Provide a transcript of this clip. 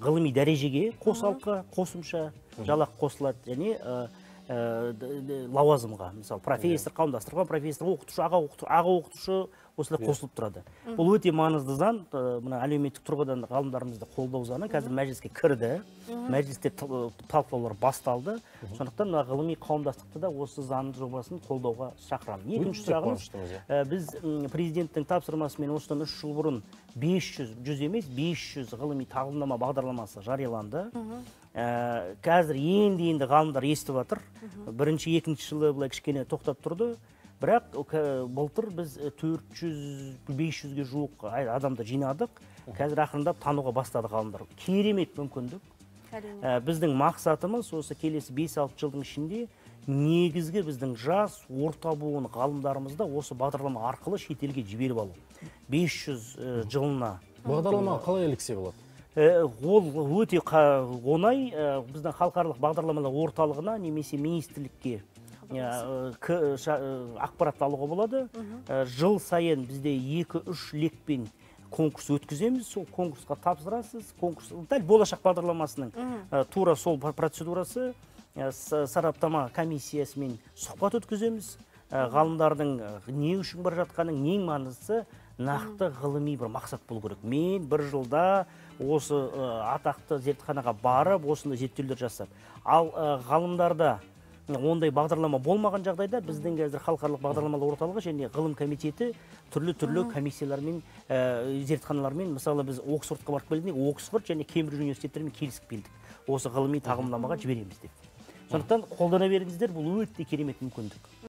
ғылыми дәрежеге қосалқы, қосымша жалақы қосылады, және лауазымға, мысалы профессор, қауымдастырылған профессор, оқытушы, аға оқытушы осылай қосылып тұрады. Бұл өте маңызды заң. Мына әлеуметтік тұрғыдан ғалымдарымызды қолдау заңы қазір мәжіліске кірді. Мәжілісте талқылаулар басталды. Сондықтан ғылыми қауымдастықты да осы заң жобасын қолдауға шақырамын. Екінші сұрағымыз, біз президенттің тапсырмасымен осыдан 3 жыл бұрын 500 ғылыми тағылымдама бағдарламасы жарияланды. Қазір енді ғалымдар естіп жатыр. Бірінші, екінші жылы былай кішкене тоқтап тұрды. Бірақ былтыр біз 400-500-ге жуық адамды жинадық. Қазір ақырындап тануға бастады ғалымдар. Керемет мүмкіндік. Біздің мақсатымыз осы келесі 5-6 жылдың ішінде негізгі біздің жас, орта буын ғалымдарымызды осы бағдарлама арқылы шетелге жіберіп алу. 500 жылына. Бағдарлама қалай іліксе болады? Ол өте оңай. Біздің халықаралық бағдарламалар орталығына немесе министрлікке ақпарат алуға болады. Жыл сайын бізде 2-3 лекпен конкурс өткіземіз. Сол конкурсқа тапсырасыз. Конкурс дәл болашақ бағдарламасының тура сол процедурасы. Сараптама комиссиясымен сұхбат өткіземіз. Ғалымдардың не үшін бар жатқаның, ең маңыздысы нақты ғылыми бір мақсат болу керек. Мен бір жылда осы атақты зертханаға барып, осындай зерттеулер жасап. Ал ғалымдарда ондай бағдарлама болмаған жағдайда біздің қазір халықаралық бағдарламалар орталығы және ғылым комитеті түрлі комиссиялармен, зертханалармен, мысалы біз Оксфордқа барып келдік, Оксфорд және Кембридж университеттерімен келісіп келдік. Осы ғылыми тағылымдамаға жібереміз деп. Сондықтан қолдана беріңіздер, бұл өте керемет мүмкіндік.